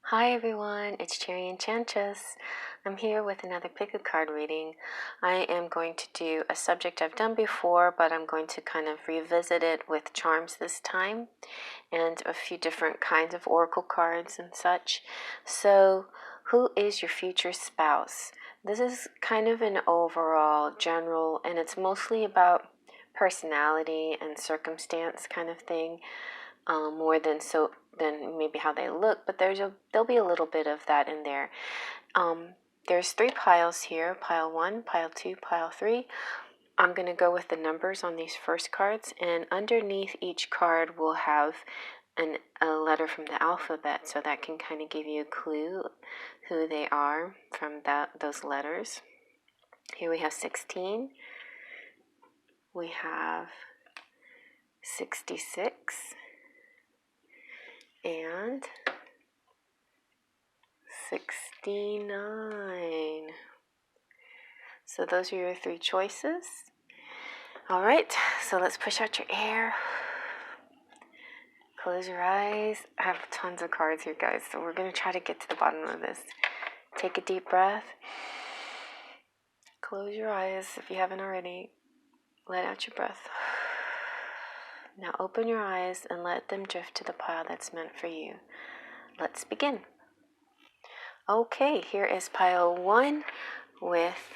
Hi everyone, it's Cherry Enchantress. I'm here with another pick a card reading. I am going to do a subject I've done before, but I'm going to kind of revisit it with charms this time and a few different kinds of oracle cards and such. So, who is your future spouse? This is kind of an overall general, and it's mostly about personality and circumstance kind of thing, more than maybe how they look, but there'll be a little bit of that in there. There's 3 piles here: pile 1, pile 2, pile 3. I'm going to go with the numbers on these first cards, and underneath each card will have a letter from the alphabet, so that can kind of give you a clue who they are from those letters. Here we have 16. We have 66. And 69. So those are your 3 choices. All right, so let's push out your air. Close your eyes. I have tons of cards here, guys, so we're going to try to get to the bottom of this. Take a deep breath. Close your eyes if you haven't already. Let out your breath. Now open your eyes and let them drift to the pile that's meant for you. Let's begin. Okay, here is pile 1 with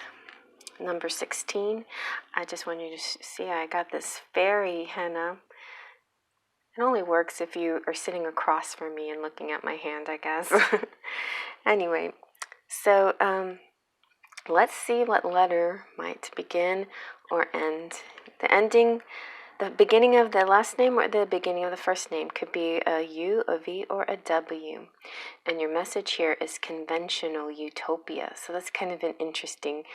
number 16. I just want you to see I got this fairy henna. It only works if you are sitting across from me and looking at my hand, I guess. Anyway, so let's see what letter might begin or end. The beginning of the last name or the beginning of the first name could be a U, a V, or a W. And your message here is conventional utopia. So that's kind of an interesting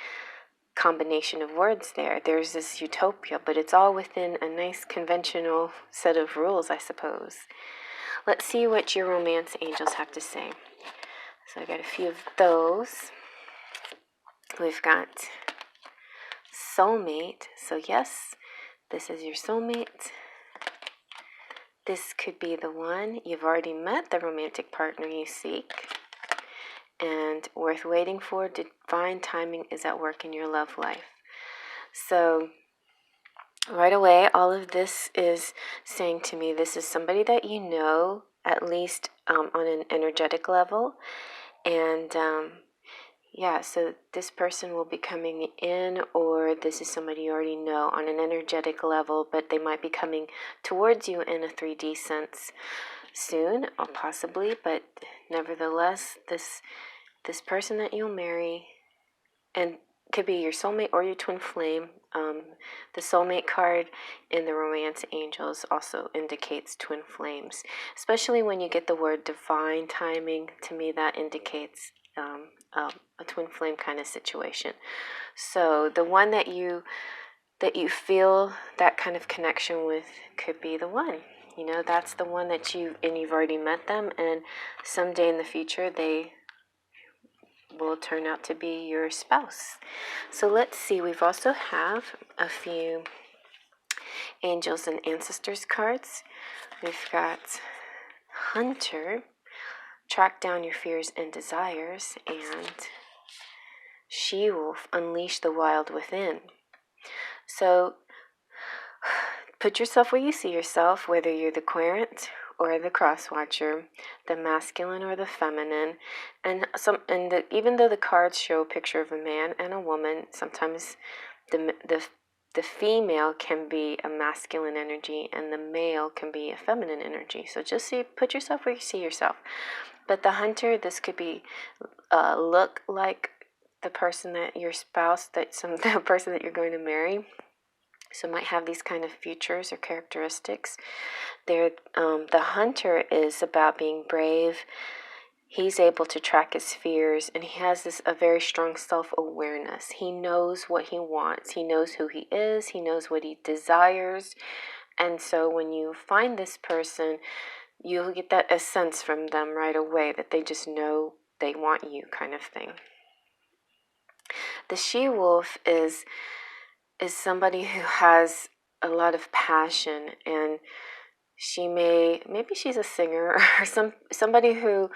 combination of words there. There's this utopia, but it's all within a nice conventional set of rules, I suppose. Let's see what your romance angels have to say. So I got a few of those. We've got soulmate. So yes, this is your soulmate. This could be the one. You've already met the romantic partner you seek, and worth waiting for. Divine timing is at work in your love life. So right away, all of this is saying to me, this is somebody that you know, at least on an energetic level. And yeah, so this person will be coming in, or this is somebody you already know on an energetic level, but they might be coming towards you in a 3D sense soon, or possibly, but nevertheless, this person that you'll marry, and could be your soulmate or your twin flame. The soulmate card in the romance angels also indicates twin flames, especially when you get the word divine timing. To me, that indicates a twin flame kind of situation. So the one that you feel that kind of connection with could be the one. You know, that's the one that you've already met them, and someday in the future they will turn out to be your spouse. So let's see, we've also have a few angels and ancestors cards. We've got Hunter, track down your fears and desires, and She-Wolf, unleash the wild within. So put yourself where you see yourself, whether you're the querent or the cross-watcher, the masculine or the feminine, and even though the cards show a picture of a man and a woman, sometimes the female can be a masculine energy and the male can be a feminine energy. So just put yourself where you see yourself. But the hunter, this could be look like the person that your spouse, the person that you're going to marry. So might have these kind of features or characteristics. The hunter is about being brave. He's able to track his fears, and he has a very strong self-awareness. He knows what he wants. He knows who he is. He knows what he desires. And so when you find this person, you'll get a sense from them right away that they just know they want you, kind of thing. The she-wolf is somebody who has a lot of passion, and maybe she's a singer or somebody who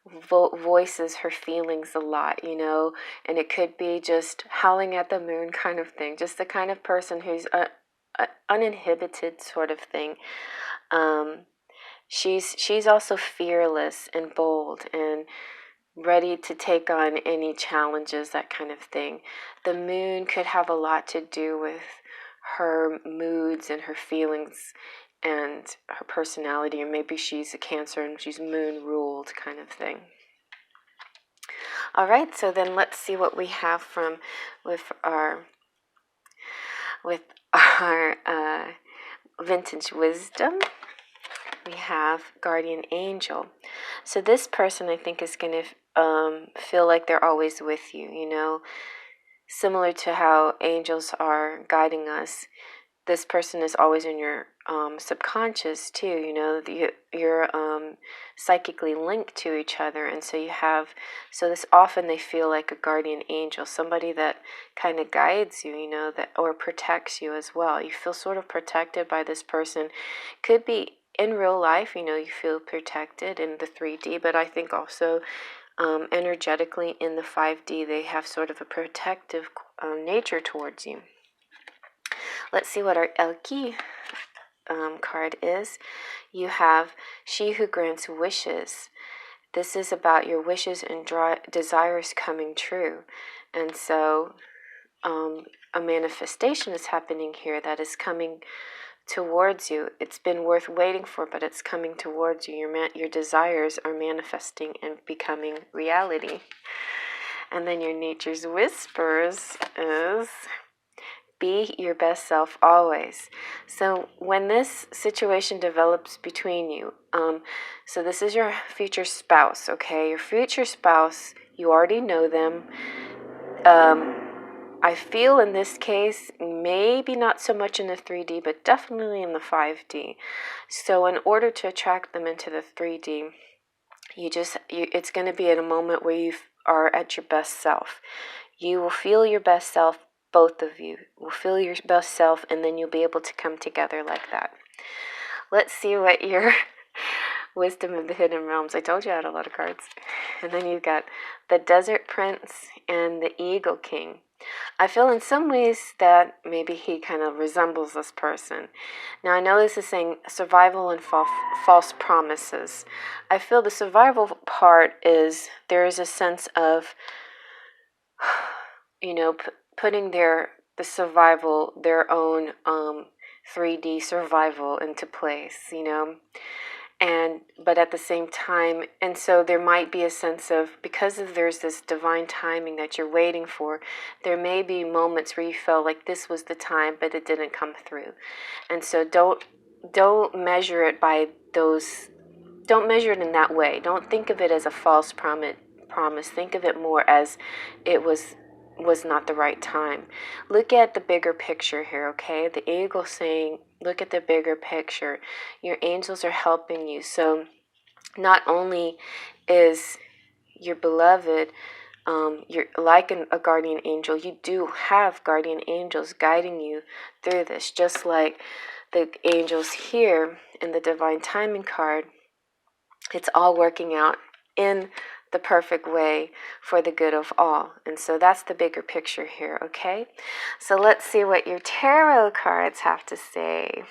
voices her feelings a lot, you know, and it could be just howling at the moon kind of thing, just the kind of person who's uninhibited sort of thing. She's also fearless and bold and ready to take on any challenges, that kind of thing. The moon could have a lot to do with her moods and her feelings and her personality, or maybe she's a Cancer and she's moon ruled kind of thing. All right, so then let's see what we have from with our vintage wisdom. We have guardian angel. So this person, I think, is going to feel like they're always with you, you know, similar to how angels are guiding us. This person is always in your subconscious too, you know, you're psychically linked to each other. And so this often they feel like a guardian angel, somebody that kind of guides you, you know, that or protects you as well. You feel sort of protected by this person. Could be in real life, you know, you feel protected in the 3D, but I think also energetically in the 5D, they have sort of a protective nature towards you. Let's see what our Elle Qui card is. You have She Who Grants Wishes. This is about your wishes and desires coming true. And so a manifestation is happening here that is coming towards you. It's been worth waiting for, but it's coming towards you. Your desires are manifesting and becoming reality. And then your nature's whispers is be your best self always. So when this situation develops between you, so this is your future spouse, okay? Your future spouse, you already know them. I feel in this case, maybe not so much in the 3D, but definitely in the 5D. So in order to attract them into the 3D, it's going to be at a moment where you are at your best self. You will feel your best self. Both of you will feel your best self, and then you'll be able to come together like that. Let's see what your Wisdom of the Hidden Realms. I told you I had a lot of cards. And then you've got the Desert Prince and the Eagle King. I feel in some ways that maybe he kind of resembles this person. Now, I know this is saying survival and false promises. I feel the survival part is there is a sense of, you know, putting their own 3D survival into place, you know, but at the same time, and so there might be a sense of, because there's this divine timing that you're waiting for, there may be moments where you felt like this was the time, but it didn't come through. And so don't measure it by those, don't measure it in that way. Don't think of it as a false promise. Think of it more as it was not the right time. Look at the bigger picture here, okay? The eagle saying, look at the bigger picture. Your angels are helping you. So not only is your beloved, you're like a guardian angel, you do have guardian angels guiding you through this, just like the angels here in the divine timing card. It's all working out in the perfect way for the good of all. And so that's the bigger picture here, okay? So let's see what your tarot cards have to say.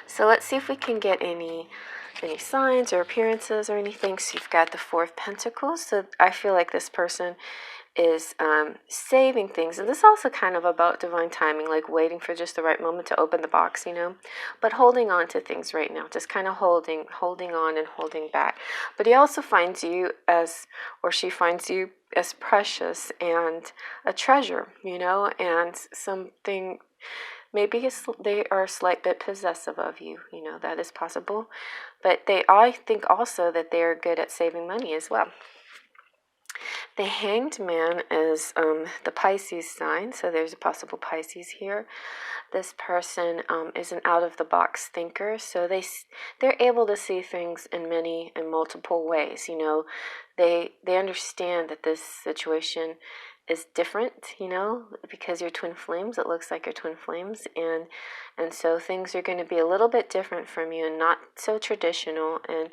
So let's see if we can get any signs or appearances or anything. So you've got the Four of Pentacles. So I feel like this person is saving things, and this is also kind of about divine timing, like waiting for just the right moment to open the box, you know, but holding on to things right now, just kind of holding on and holding back. But he also finds you as, or she finds you as precious and a treasure, you know, and something, maybe they are a slight bit possessive of you, you know, that is possible, but I think also that they are good at saving money as well. The Hanged Man is the Pisces sign, so there's a possible Pisces here. This person is an out-of-the-box thinker, so they're able to see things in multiple ways. You know, they understand that this situation is different, you know, because you're twin flames. It looks like you're twin flames, and so things are going to be a little bit different from you and not so traditional, and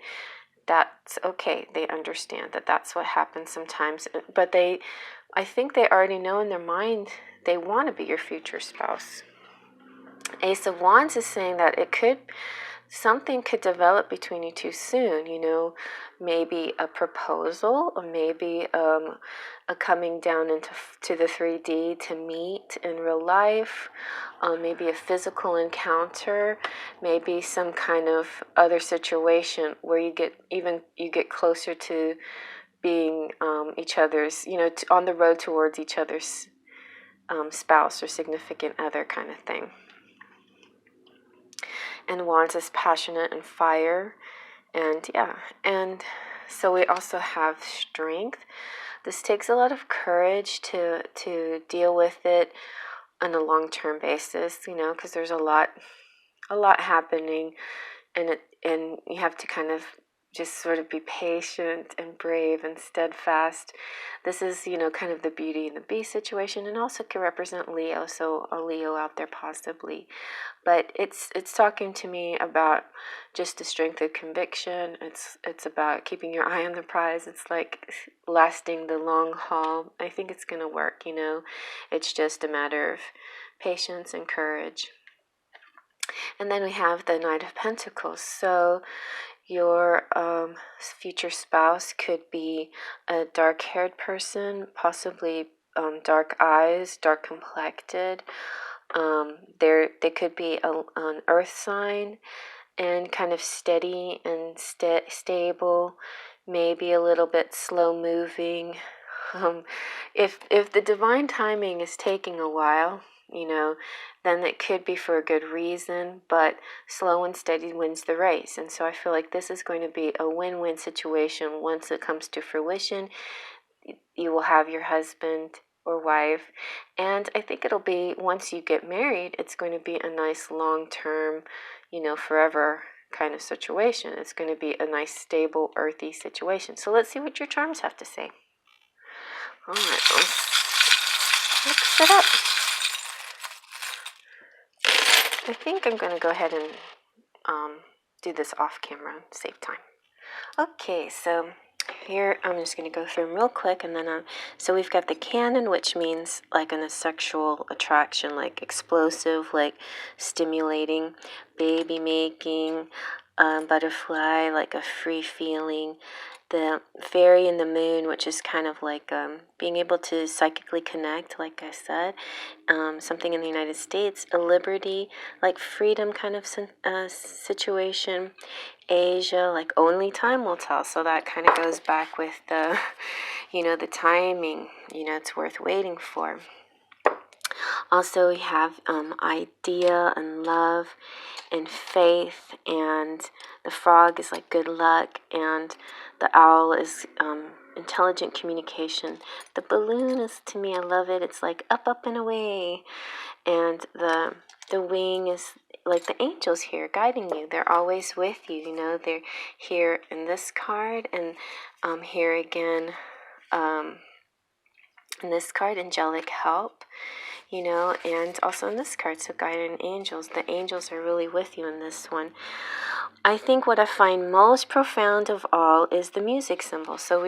that's okay. They understand that that's what happens sometimes. But I think they already know in their mind they want to be your future spouse. Ace of Wands is saying that something could develop between you two soon, maybe a proposal, or maybe a coming down to the 3D to meet in real life, maybe a physical encounter, maybe some kind of other situation where you get closer to being each other's, on the road towards each other's spouse or significant other kind of thing. And Wands is passionate and fire. And so we also have Strength. This takes a lot of courage to deal with it on a long-term basis, because there's a lot happening, and you have to kind of just sort of be patient and brave and steadfast. This is, kind of the Beauty and the Beast situation, and also can represent Leo, so a Leo out there possibly. But it's talking to me about just the strength of conviction. It's about keeping your eye on the prize. It's like lasting the long haul. I think it's going to work, It's just a matter of patience and courage. And then we have the Knight of Pentacles. So your future spouse could be a dark-haired person, possibly dark eyes, dark complected. They could be an earth sign, and kind of steady and stable, maybe a little bit slow moving. If the divine timing is taking a while, then it could be for a good reason, but slow and steady wins the race. And so I feel like this is going to be a win-win situation. Once it comes to fruition, you will have your husband or wife, and I think it'll be, once you get married, it's going to be a nice long-term, forever kind of situation. It's going to be a nice, stable, earthy situation. So let's see what your charms have to say. All right, let's mix it up. I think I'm going to go ahead and do this off camera, save time. Okay, so here I'm just going to go through them real quick, and then so we've got the Canon, which means like in a sexual attraction, like explosive, like stimulating, baby making, butterfly, like a free feeling. The Fairy and the Moon, which is kind of like being able to psychically connect, like I said, something in the United States. A Liberty, like freedom kind of situation. Asia, like only time will tell. So that kind of goes back with the, the timing, it's worth waiting for. Also, we have idea and love and faith, and the frog is like good luck, and the owl is intelligent communication. The balloon is, to me, I love it. It's like up, up, and away. And the wing is like the angels here guiding you. They're always with you, They're here in this card, and here again in this card, angelic help, and also in this card, so guided angels. The angels are really with you in this one. I think what I find most profound of all is the music symbol. So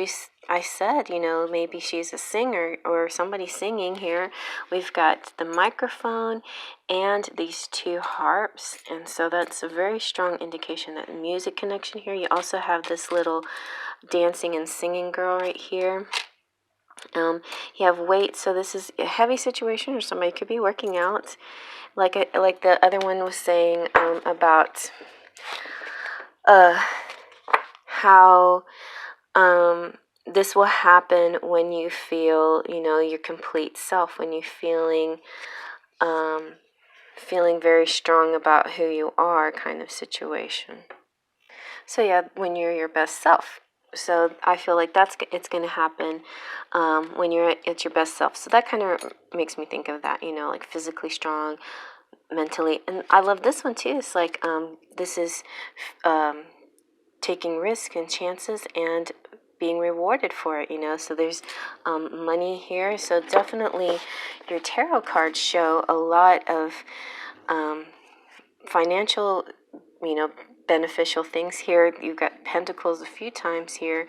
I said, maybe she's a singer or somebody singing here. We've got the microphone and these two harps. And so that's a very strong indication that music connection here. You also have this little dancing and singing girl right here. You have weight, so this is a heavy situation, or somebody could be working out, like the other one was saying about how this will happen when you feel, your complete self, when you're feeling very strong about who you are, kind of situation. So yeah, when you're your best self. So I feel like it's going to happen when you're at your best self. So that kind of makes me think of that, like physically strong, mentally. And I love this one too. It's like this is taking risks and chances and being rewarded for it, So there's money here. So definitely your tarot cards show a lot of financial, beneficial things here. You've got Pentacles a few times here.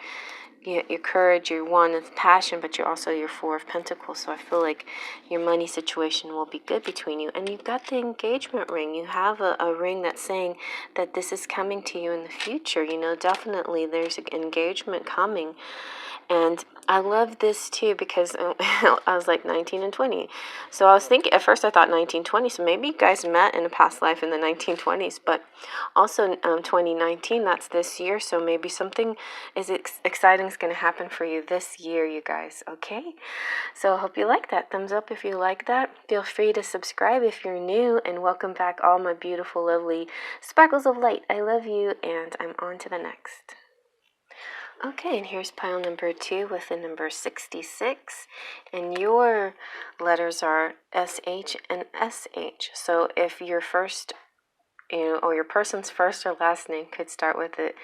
Your courage, your one of passion, but you're also your Four of Pentacles. So I feel like your money situation will be good between you. And you've got the engagement ring. You have a ring that's saying that this is coming to you in the future. You know, definitely there's an engagement coming. And I love this too because I was like 19 and 20. So I was thinking, at first I thought 1920. So maybe you guys met in a past life in the 1920s. But also 2019, that's this year. So maybe something is exciting is going to happen for you this year, you guys. Okay? So I hope you like that. Thumbs up if you like that. Feel free to subscribe if you're new. And welcome back all my beautiful, lovely sparkles of light. I love you. And I'm on to the next. Okay, and here's pile number 2 with the number 66, and your letters are SH and SH. So if your first, or your person's first or last name could start with it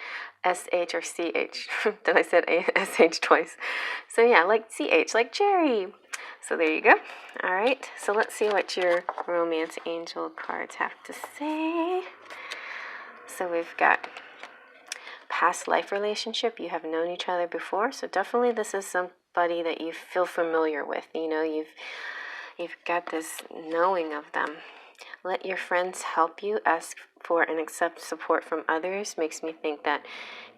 SH or CH. Then I said SH twice. So yeah, like CH, like Jerry. So there you go. All right, so let's see what your romance angel cards have to say. So we've got past life relationship. You have known each other before, so definitely this is somebody that you feel familiar with. You know, you've got this knowing of them. Let your friends help you. Ask for and accept support from others. Makes me think that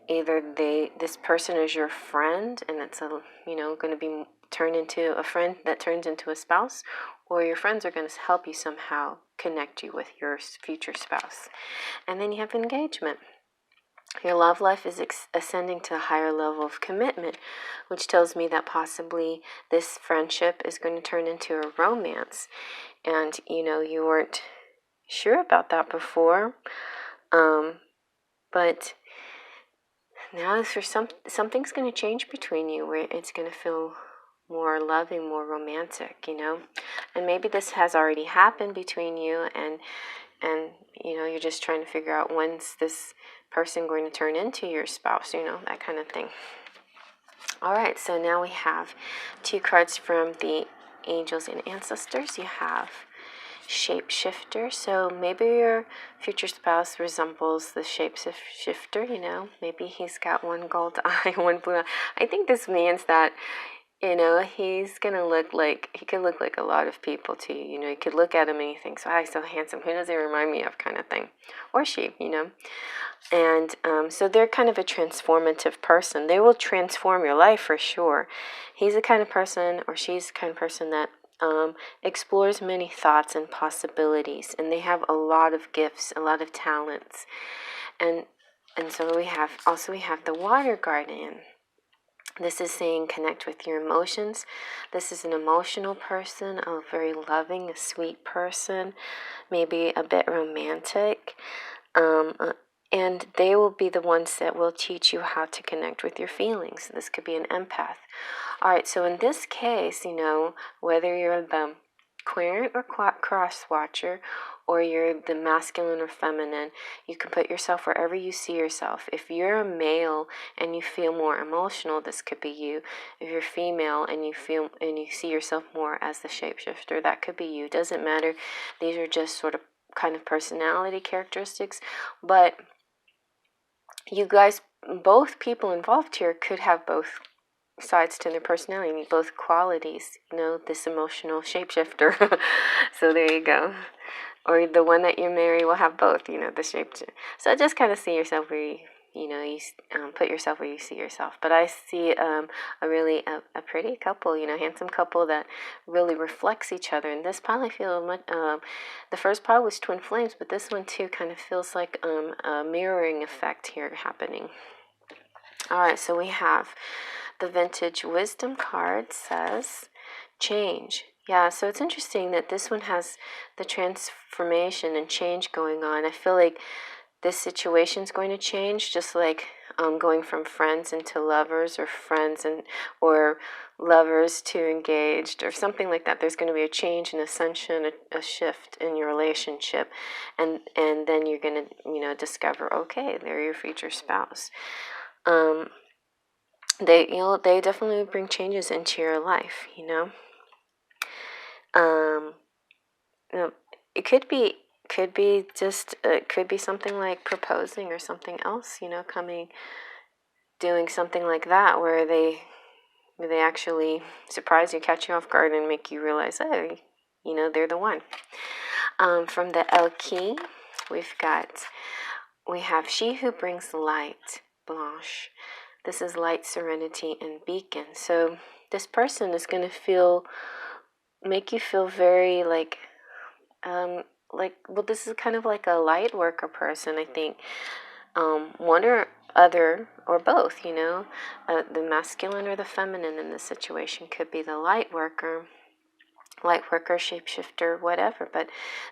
either this person is your friend and it's going to be turned into a friend that turns into a spouse, or your friends are going to help you somehow connect you with your future spouse. And then you have engagement. Your love life is ascending to a higher level of commitment, which tells me that possibly this friendship is going to turn into a romance. And, you weren't sure about that before. But now something's going to change between you where it's going to feel more loving, more romantic, And maybe this has already happened between you and you're just trying to figure out when's this person going to turn into your spouse, that kind of thing. All right, so now we have 2 cards from the angels and ancestors. You have shapeshifter. So maybe your future spouse resembles the shapeshifter, maybe he's got one gold eye, one blue eye. I think this means that he's gonna he could look like a lot of people to you. You could look at him and you think, so so handsome. Who does he remind me of, kind of thing, or she, And so they're kind of a transformative person. They will transform your life for sure. He's the kind of person, or she's the kind of person that explores many thoughts and possibilities, and they have a lot of gifts, a lot of talents, and so we have the water guardian. This is saying connect with your emotions. This is an emotional person, a very loving, a sweet person, maybe a bit romantic. And they will be the ones that will teach you how to connect with your feelings. This could be an empath. All right, so in this case, whether you're the querent or cross watcher, or you're the masculine or feminine, you can put yourself wherever you see yourself. If you're a male and you feel more emotional, this could be you. If you're female and you see yourself more as the shapeshifter, that could be you. Doesn't matter. These are just sort of kind of personality characteristics, but you guys, both people involved here could have both sides to their personality, both qualities, this emotional shapeshifter. So there you go. Or the one that you marry will have both, the shapeshifter. So just kind of see yourself where you put yourself where you see yourself. But I see a really a pretty couple, handsome couple that really reflects each other. And this pile, I feel the first pile was twin flames, but this one too kind of feels like a mirroring effect here happening. All right, so we have the vintage wisdom card says change. Yeah, so it's interesting that this one has the transformation and change going on. I feel like this situation's going to change, just like going from friends into lovers, or or lovers to engaged, or something like that. There's going to be a change, an ascension, a shift in your relationship, and then you're going to discover, okay, they're your future spouse. They definitely bring changes into your life. It could be could be just, it could be something like proposing or something else, you know, doing something like that where they actually surprise you, catch you off guard, and make you realize, hey, you know, they're the one. From the Elle Qui, we have She Who Brings Light, Blanche. This is light, serenity, and beacon. So this person is going to make you feel very well, this is kind of like a light worker person, I think. One or other, or both, you know. The masculine or the feminine in this situation could be the light worker, shapeshifter, whatever. But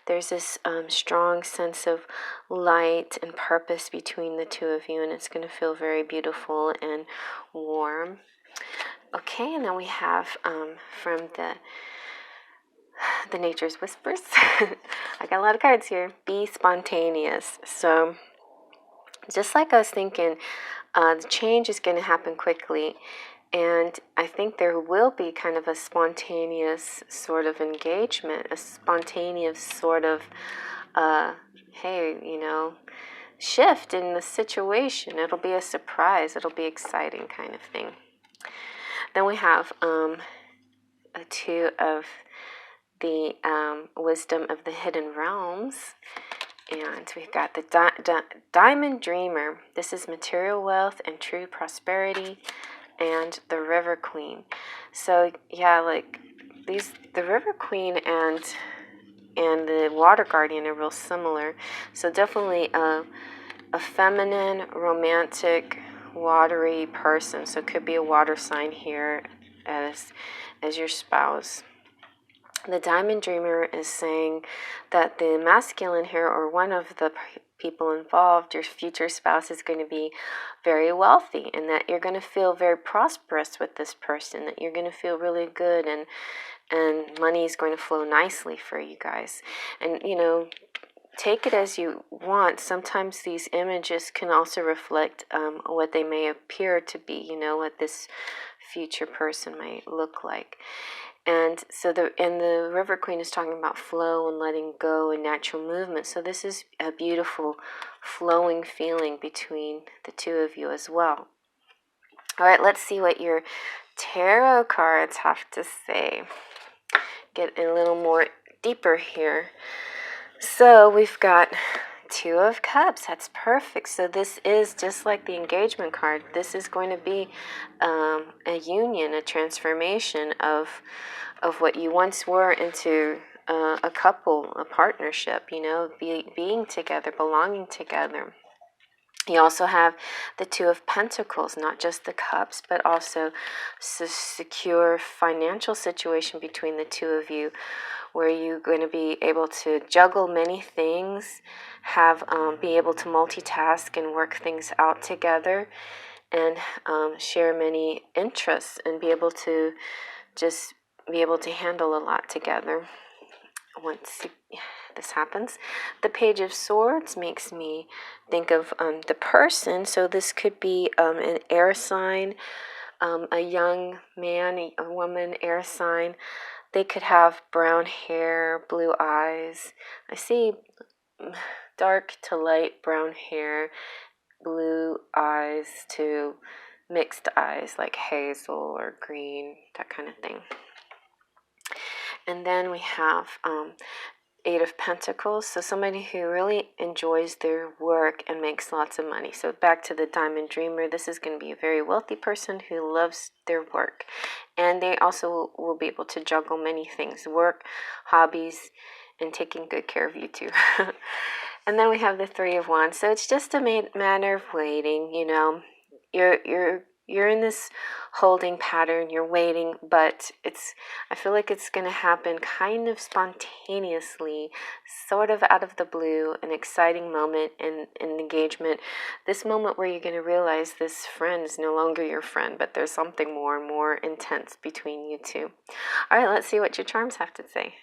there's this strong sense of light and purpose between the two of you, and it's going to feel very beautiful and warm. Okay, and then we have from the Nature's Whispers. I got a lot of cards here. Be spontaneous. So just like I was thinking, the change is going to happen quickly. And I think there will be kind of a spontaneous sort of engagement, a spontaneous sort of, hey, you know, shift in the situation. It'll be a surprise. It'll be exciting kind of thing. Then we have a two of the wisdom of the hidden realms. And we've got the Diamond Dreamer. This is material wealth and true prosperity. And the River Queen. So yeah, like the River Queen and the Water Guardian are real similar. So definitely a feminine, romantic, watery person. So it could be a water sign here as your spouse. The Diamond Dreamer is saying that the masculine here, or one of the people involved, your future spouse, is going to be very wealthy, and that you're going to feel very prosperous with this person, that you're going to feel really good, and money is going to flow nicely for you guys. And, you know, take it as you want. Sometimes these images can also reflect what they may appear to be, you know, what this future person might look like. And so the River Queen is talking about flow and letting go and natural movement. So this is a beautiful flowing feeling between the two of you as well. All right, let's see what your tarot cards have to say. Get a little more deeper here. So we've got Two of Cups. That's perfect. So this is just like the engagement card. This is going to be a union, a transformation of what you once were into a couple, a partnership, you know, being together, belonging together. You also have the Two of Pentacles, not just the Cups, but also secure financial situation between the two of you, where you're going to be able to juggle many things, be able to multitask and work things out together, and share many interests, and be able to handle a lot together. Once this happens, the Page of Swords makes me think of the person. So this could be an air sign, a young man, a woman, air sign. They could have brown hair, blue eyes. I see dark to light brown hair, blue eyes to mixed eyes, like hazel or green, that kind of thing. And then we have Eight of Pentacles. So somebody who really enjoys their work and makes lots of money. So back to the Diamond Dreamer, this is going to be a very wealthy person who loves their work. And they also will be able to juggle many things: work, hobbies, and taking good care of you too. And then we have the Three of Wands. So it's just a matter of waiting, you know. You're in this holding pattern, you're waiting, but I feel like it's going to happen kind of spontaneously, sort of out of the blue, an exciting moment in engagement. This moment where you're going to realize this friend is no longer your friend, but there's something more and more intense between you two. All right, let's see what your charms have to say.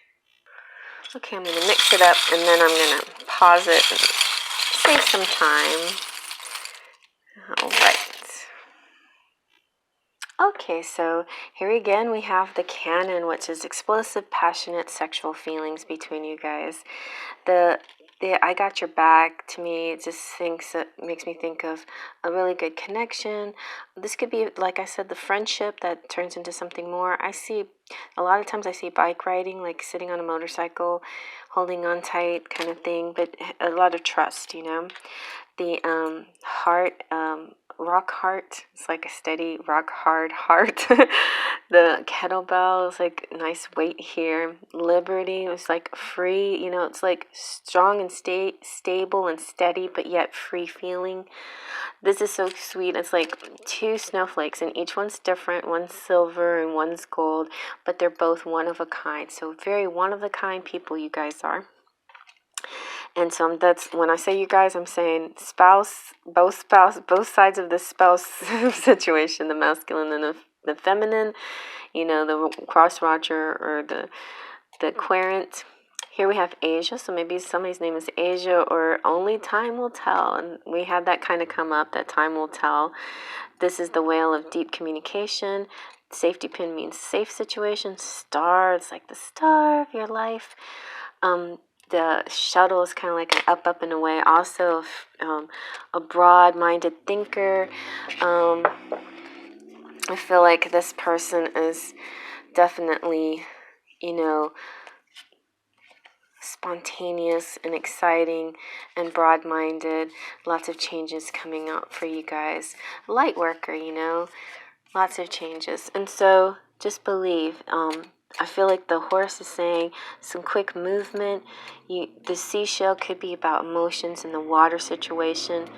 Okay, I'm going to mix it up, and then I'm going to pause it and save some time. All right. Okay, so here again we have the Canon, which is explosive, passionate sexual feelings between you guys. The the I got your back, to me, it just makes me think of a really good connection. This could be, like I said, the friendship that turns into something more. I see a lot of times I see bike riding, like sitting on a motorcycle, holding on tight kind of thing, but a lot of trust, The heart, rock heart, it's like a steady rock hard heart. The kettlebell is like nice weight here. Liberty is like free, it's like strong and stable and steady, but yet free feeling. This is so sweet. It's like two snowflakes, and each one's different. One's silver and one's gold, but they're both one of a kind. So very one of a kind people you guys are. And so that's when I say you guys, I'm saying both sides of the spouse situation, the masculine and the feminine, the cross watcher or the querent. Here we have Asia, so maybe somebody's name is Asia, or only time will tell. And we had that kind of come up, that time will tell. This is the whale of deep communication. Safety pin means safe situation. Star, it's like the star of your life. The shuttle is kind of like an up and away. Also, a broad-minded thinker. I feel like this person is definitely, spontaneous and exciting and broad-minded. Lots of changes coming up for you guys. Light worker, lots of changes. And so just believe. I feel like the horse is saying some quick movement. The seashell could be about emotions in the water situation.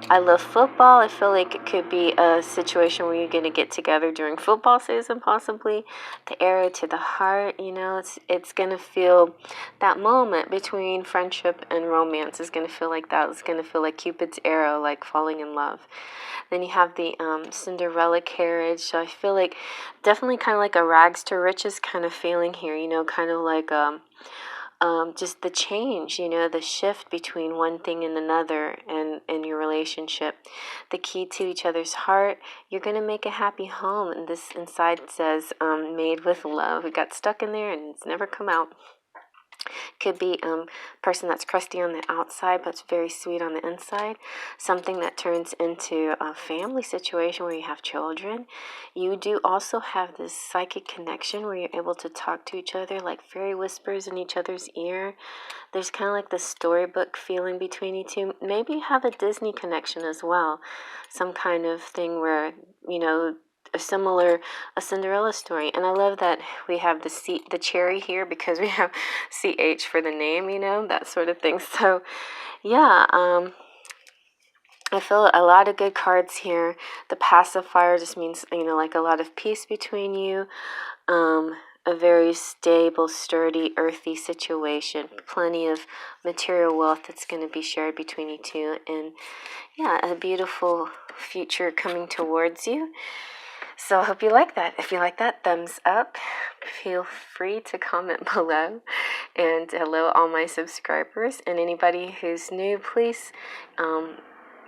I love football. I feel like it could be a situation where you're going to get together during football season, possibly. The arrow to the heart, it's going to feel that moment between friendship and romance is going to feel like that. It's going to feel like Cupid's arrow, like falling in love. Then you have the Cinderella carriage. So I feel like definitely kind of like a rags to riches kind of feeling here, kind of like just the change, the shift between one thing and another and your relationship. The key to each other's heart, you're going to make a happy home. And this inside says made with love. It got stuck in there and it's never come out. Could be a person that's crusty on the outside but it's very sweet on the inside. Something that turns into a family situation where you have children. You do also have this psychic connection where you're able to talk to each other like fairy whispers in each other's ear. There's kind of like the storybook feeling between you two. Maybe you have a Disney connection as well. Some kind of thing where, a Cinderella story. And I love that we have the cherry here because we have CH for the name, that sort of thing. So yeah, I feel a lot of good cards here. The pacifier just means, like a lot of peace between you. A very stable, sturdy, earthy situation. Plenty of material wealth that's going to be shared between you two. And yeah, a beautiful future coming towards you. So I hope you like that. If you like that, thumbs up. Feel free to comment below. And hello, all my subscribers. And anybody who's new, please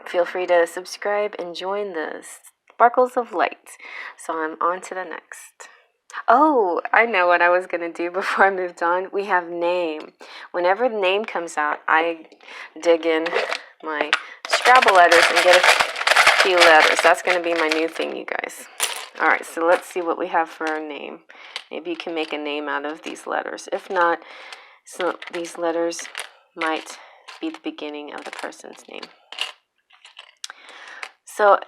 feel free to subscribe and join the Sparkles of Light. So I'm on to the next. Oh, I know what I was going to do before I moved on. We have name. Whenever the name comes out, I dig in my Scrabble letters and get a few letters. That's going to be my new thing, you guys. All right, so let's see what we have for our name. Maybe you can make a name out of these letters. If not, so these letters might be the beginning of the person's name. So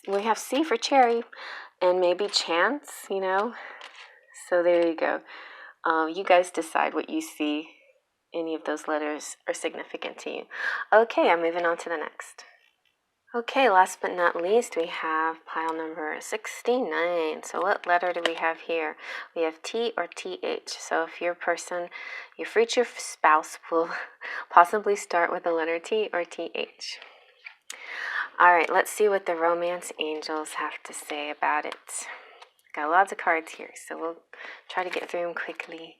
we have C for cherry, and maybe chance, So there you go. You guys decide what you see. Any of those letters are significant to you. Okay, I'm moving on to the next. Okay, last but not least, we have pile number 69. So what letter do we have here? We have T or TH. So if your future spouse will possibly start with the letter T or TH. All right, let's see what the romance angels have to say about it. Got lots of cards here, so we'll try to get through them quickly.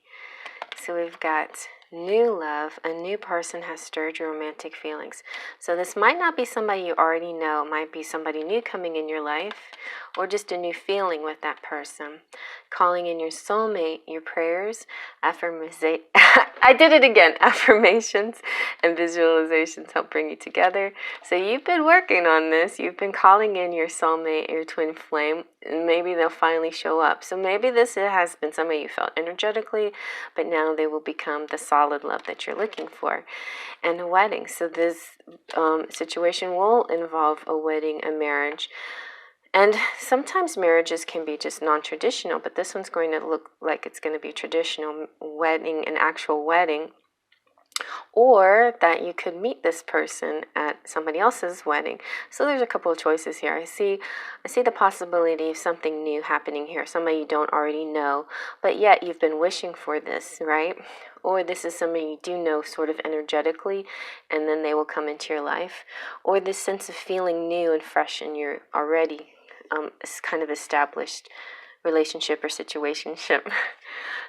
So we've got new love. A new person has stirred your romantic feelings. So this might not be somebody you already know. It might be somebody new coming in your life or just a new feeling with that person. calling in your soulmate, your prayers, I did it again. Affirmations and visualizations help bring you together. So you've been working on this. You've been calling in your soulmate, your twin flame, and maybe they'll finally show up. So maybe this has been somebody you felt energetically, but now they will become the solid love that you're looking for. And a wedding. So this situation will involve a wedding, a marriage. And sometimes marriages can be just non-traditional, but this one's going to look like it's going to be traditional wedding, an actual wedding. Or that you could meet this person at somebody else's wedding. So there's a couple of choices here. I see the possibility of something new happening here, somebody you don't already know, but yet you've been wishing for this, right? Or this is somebody you do know sort of energetically, and then they will come into your life. Or this sense of feeling new and fresh in your already kind of established relationship or situationship.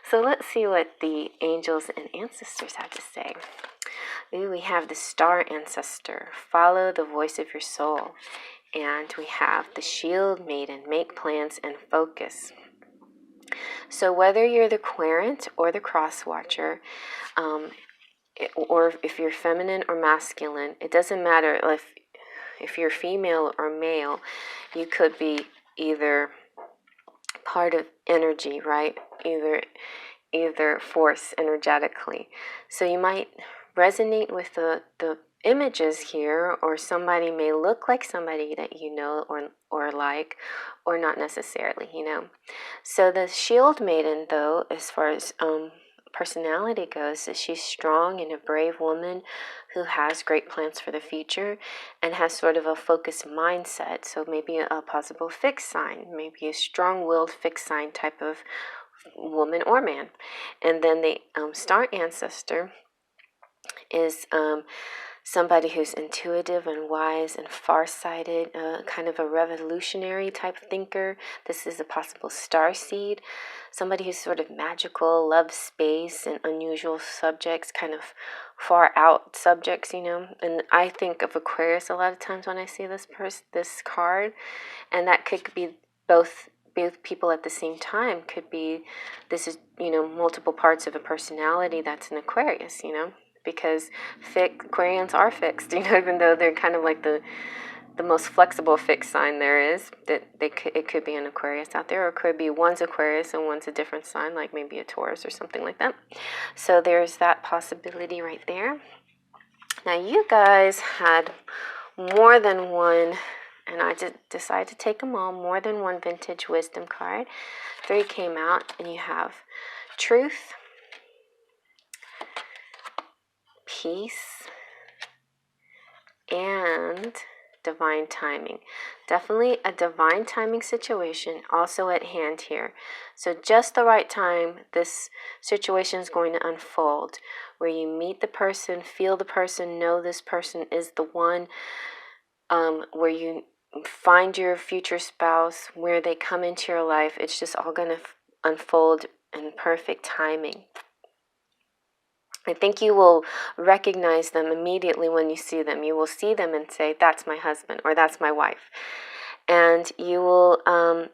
So let's see what the angels and ancestors have to say. Ooh, we have the star ancestor, follow the voice of your soul. And we have the shield maiden, make plans and focus. So whether you're the querent or the cross watcher, or if you're feminine or masculine, it doesn't matter if you're female or male, you could be either part of energy, right? Either force energetically. So you might resonate with the images here, or somebody may look like somebody that you know or like, or not necessarily, So the shield maiden, though, as far as personality goes, is she's strong and a brave woman who has great plans for the future and has sort of a focused mindset. So maybe a possible fixed sign, maybe a strong-willed fixed sign type of woman or man. And then the star ancestor is somebody who's intuitive and wise and far-sighted, kind of a revolutionary type thinker. This is a possible star seed. Somebody who's sort of magical, loves space and unusual subjects, kind of far out subjects, And I think of Aquarius a lot of times when I see this card, and that could be both people at the same time. Could be this is multiple parts of a personality that's an Aquarius, because Aquarians are fixed, even though they're kind of like the most flexible fixed sign there is. That it could be an Aquarius out there, or it could be one's Aquarius and one's a different sign, like maybe a Taurus or something like that. So there's that possibility right there. Now you guys had more than one, and I decided to take them all, more than one vintage wisdom card. 3 came out, and you have truth, peace, and divine timing. Definitely a divine timing situation also at hand here. So just the right time, this situation is going to unfold, where you meet the person, feel the person, know this person is the one, where you find your future spouse, where they come into your life. It's just all going to unfold in perfect timing. I think you will recognize them immediately when you see them. You will see them and say, that's my husband, or that's my wife. And you will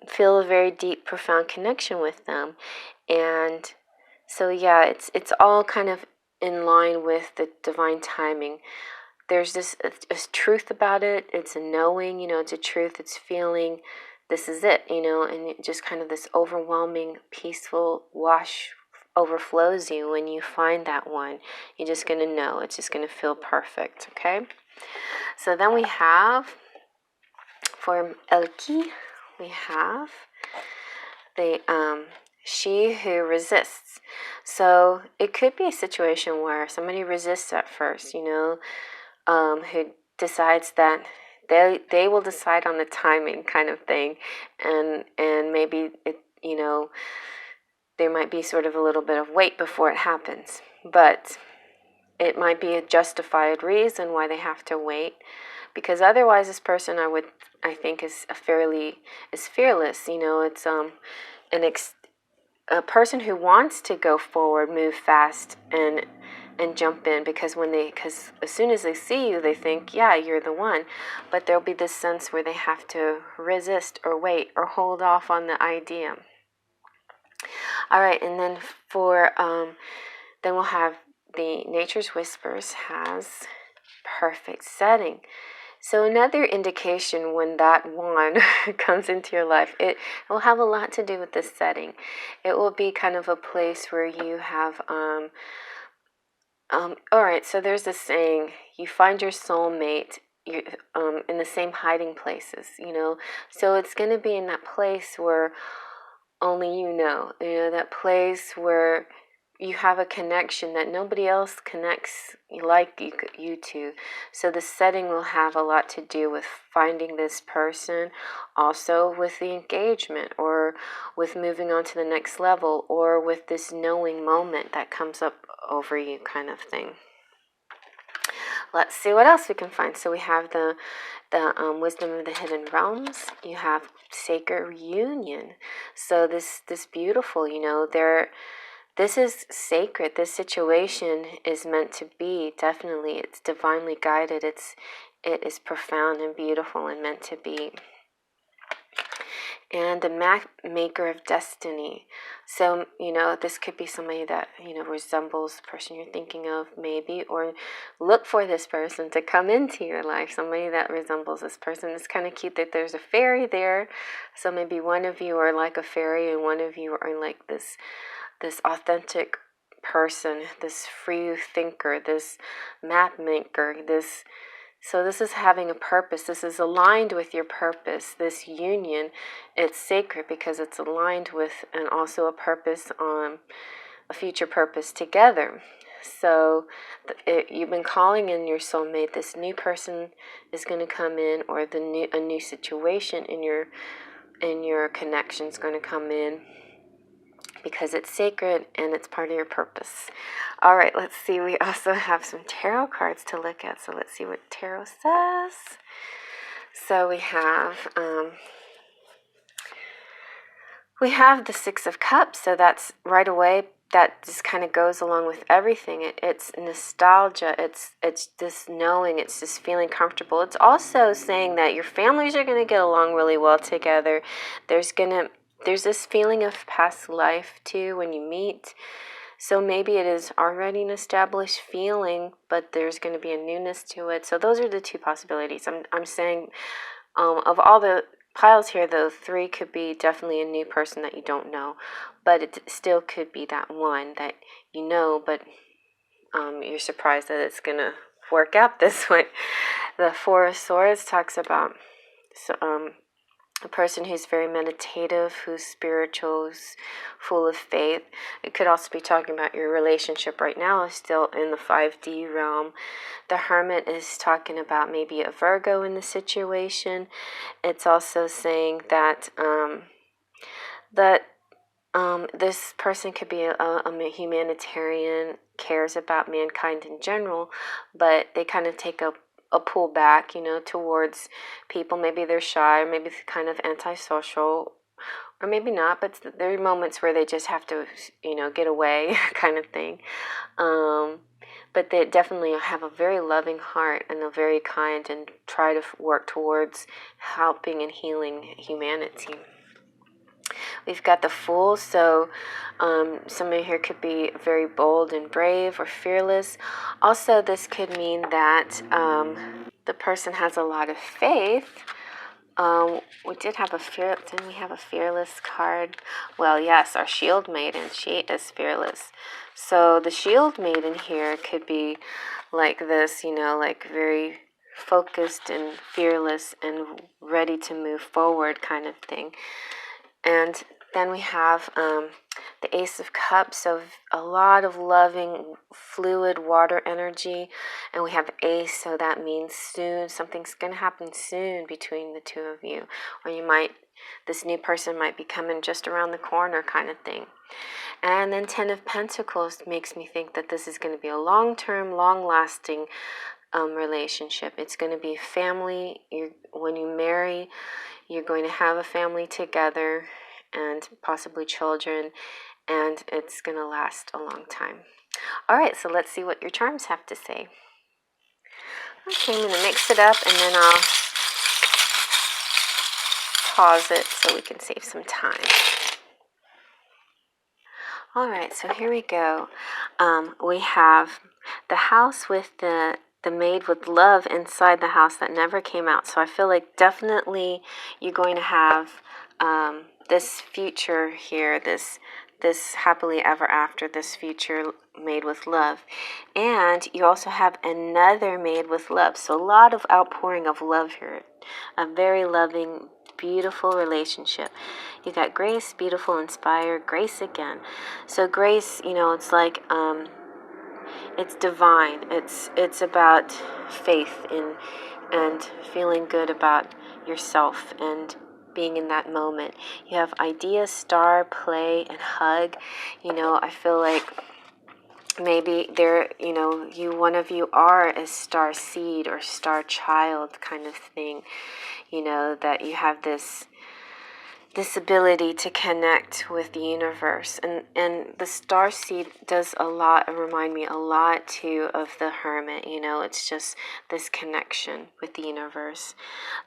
feel a very deep, profound connection with them. And so, yeah, it's all kind of in line with the divine timing. There's this a truth about it. It's a knowing, it's a truth. It's feeling. This is it, and it just kind of this overwhelming, peaceful wash overflows you when you find that one. You're just going to know. It's just going to feel perfect, okay? So then we have, for Elle Qui, we have the she who resists. So it could be a situation where somebody resists at first, who decides that they will decide on the timing kind of thing, and maybe it, there might be sort of a little bit of wait before it happens, but it might be a justified reason why they have to wait, because otherwise this person I think is fearless. It's a person who wants to go forward, move fast, and jump in, because as soon as they see you, they think, yeah, you're the one. But there'll be this sense where they have to resist or wait or hold off on the idea. All right, and then for then we'll have the Nature's Whispers has perfect setting. So another indication when that one comes into your life, it will have a lot to do with this setting. It will be kind of a place where you have all right, so there's this saying, you find your soulmate in the same hiding places, So it's going to be in that place where only that place where you have a connection that nobody else connects like you two. So the setting will have a lot to do with finding this person, also with the engagement, or with moving on to the next level, or with this knowing moment that comes up over you kind of thing. Let's see what else we can find. So we have the wisdom of the hidden realms. You have sacred reunion. So this beautiful, this is sacred. This situation is meant to be. Definitely, it's divinely guided. It is profound and beautiful and meant to be. And the map maker of destiny. So, this could be somebody that, resembles the person you're thinking of, maybe, or look for this person to come into your life. Somebody that resembles this person. It's kind of cute that there's a fairy there. So maybe one of you are like a fairy and one of you are like this authentic person, this free thinker, this map maker, so this is having a purpose. This is aligned with your purpose. This union, it's sacred because it's aligned with and also a purpose on a future purpose together. So you've been calling in your soulmate. This new person is going to come in, or a new situation in your connection is going to come in, because it's sacred and it's part of your purpose. All right, let's see. We also have some tarot cards to look at. So let's see what tarot says. So we have the Six of Cups. So that's right away. That just kind of goes along with everything. It's nostalgia. It's this knowing. It's just feeling comfortable. It's also saying that your families are going to get along really well together. There's this feeling of past life too when you meet. So maybe it is already an established feeling, but there's going to be a newness to it. So those are the two possibilities. I'm saying of all the piles here, though, 3 could be definitely a new person that you don't know, but it still could be that one that you know, but you're surprised that it's going to work out this way. The Four of Swords talks about a person who's very meditative, who's spiritual, who's full of faith. It could also be talking about your relationship right now is still in the 5D realm. The Hermit is talking about maybe a Virgo in the situation. It's also saying that this person could be a humanitarian, cares about mankind in general, but they kind of take a pull back, towards people. Maybe they're shy, or maybe kind of antisocial, or maybe not, but there are moments where they just have to, get away kind of thing. But they definitely have a very loving heart and are very kind and try to work towards helping and healing humanity. We've got the Fool, so somebody here could be very bold and brave or fearless. Also, this could mean that the person has a lot of faith. We did have didn't we have a fearless card? Well, yes, our Shield Maiden, she is fearless. So the Shield Maiden here could be like this, like very focused and fearless and ready to move forward kind of thing. And then we have the Ace of Cups, so a lot of loving, fluid water energy. And we have Ace, so that means soon. Something's going to happen soon between the two of you. Or this new person might be coming just around the corner kind of thing. And then 10 of Pentacles makes me think that this is going to be a long-term, long-lasting relationship. It's going to be family. When you marry, you're going to have a family together and possibly children, and it's going to last a long time. All right, so let's see what your charms have to say. Okay, I'm going to mix it up, and then I'll pause it so we can save some time. All right, so here we go. We have the house with the maid with love inside the house that never came out. So I feel like definitely you're going to have this future here, this happily ever after, this future made with love. And you also have another made with love. So a lot of outpouring of love here. A very loving, beautiful relationship. You got grace, beautiful, inspired, grace again. So grace, it's like it's divine. It's about faith in and feeling good about yourself and being in that moment. You have idea, star, play, and hug. I feel like maybe one of you are a star seed or star child kind of thing. That you have this ability to connect with the universe, and the star seed does a lot, remind me a lot too of the hermit. It's just this connection with the universe.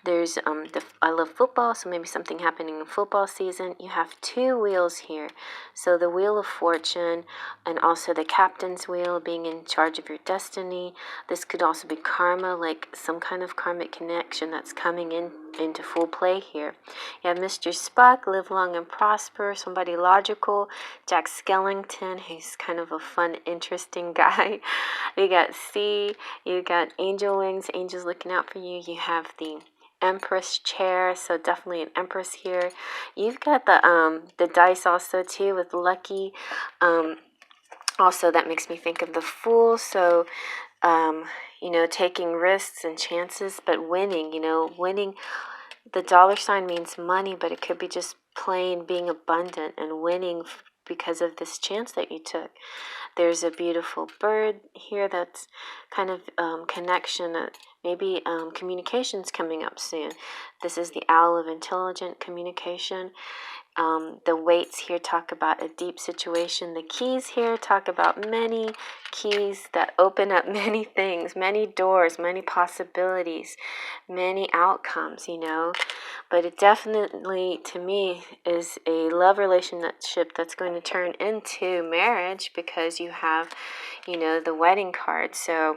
There's I love football, so maybe something happening in football season. You have two wheels here, so the wheel of fortune and also the captain's wheel, being in charge of your destiny. This could also be karma, like some kind of karmic connection that's coming into full play here. You have Mr. Spock, live long and prosper, somebody logical. Jack Skellington, he's kind of a fun, interesting guy. You got C, you got angel wings, angels looking out for you. You have the Empress chair, so definitely an Empress here. You've got the dice also too with lucky. Also, that makes me think of the Fool. So taking risks and chances, but winning. Winning. The dollar sign means money, but it could be just plain being abundant and winning because of this chance that you took. There's a beautiful bird here that's kind of connection, maybe communication's coming up soon. This is the owl of intelligent communication. The weights here talk about a deep situation. The keys here talk about many keys that open up many things, many doors, many possibilities, many outcomes, But it definitely, to me, is a love relationship that's going to turn into marriage because you have, the wedding card. So,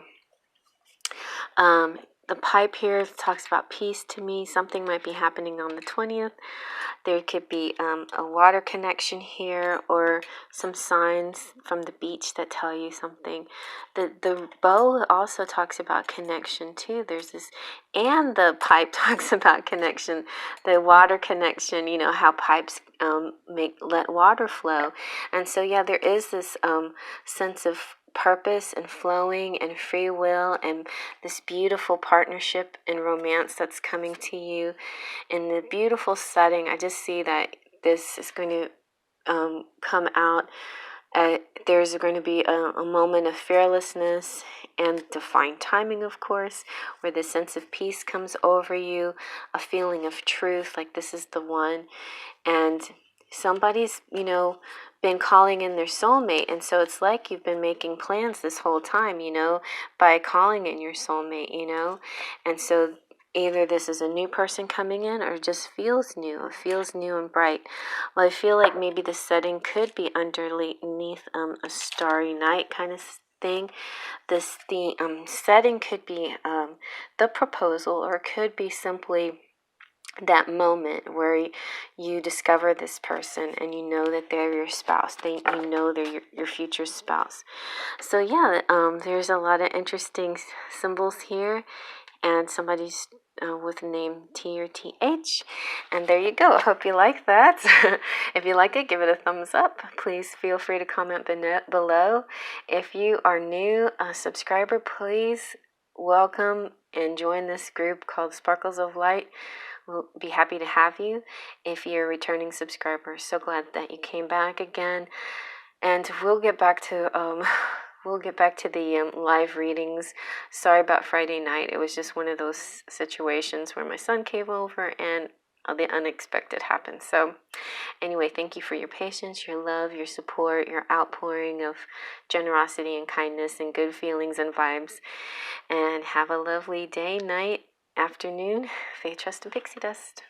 the pipe here talks about peace to me. Something might be happening on the 20th. There could be a water connection here or some signs from the beach that tell you something. The bow also talks about connection too. There's this, and the pipe talks about connection. The water connection, how pipes let water flow. And so, yeah, there is this sense of purpose and flowing and free will and this beautiful partnership and romance that's coming to you in the beautiful setting. I just see that this is going to come out. There's going to be a moment of fearlessness and divine timing, of course, where the sense of peace comes over you, a feeling of truth, like this is the one. And somebody's, been calling in their soulmate. And so it's like you've been making plans this whole time, by calling in your soulmate, And so either this is a new person coming in or it just feels new. It feels new and bright. Well, I feel like maybe the setting could be underneath a starry night kind of thing. The setting could be the proposal, or it could be simply that moment where you discover this person and you know that they're your spouse. You know they're your future spouse. So yeah, there's a lot of interesting symbols here, and somebody's with the name T or TH. And there you go. I hope you like that. If you like it, give it a thumbs up. Please feel free to comment below. If you are new, a subscriber, please welcome and join this group called Sparkles of Light. We'll be happy to have you. If you're a returning subscriber, so glad that you came back again. And we'll get back to the live readings. Sorry about Friday night. It was just one of those situations where my son came over and the unexpected happened. So anyway, thank you for your patience, your love, your support, your outpouring of generosity and kindness and good feelings and vibes. And have a lovely day, night, afternoon. Faith, trust, and pixie dust.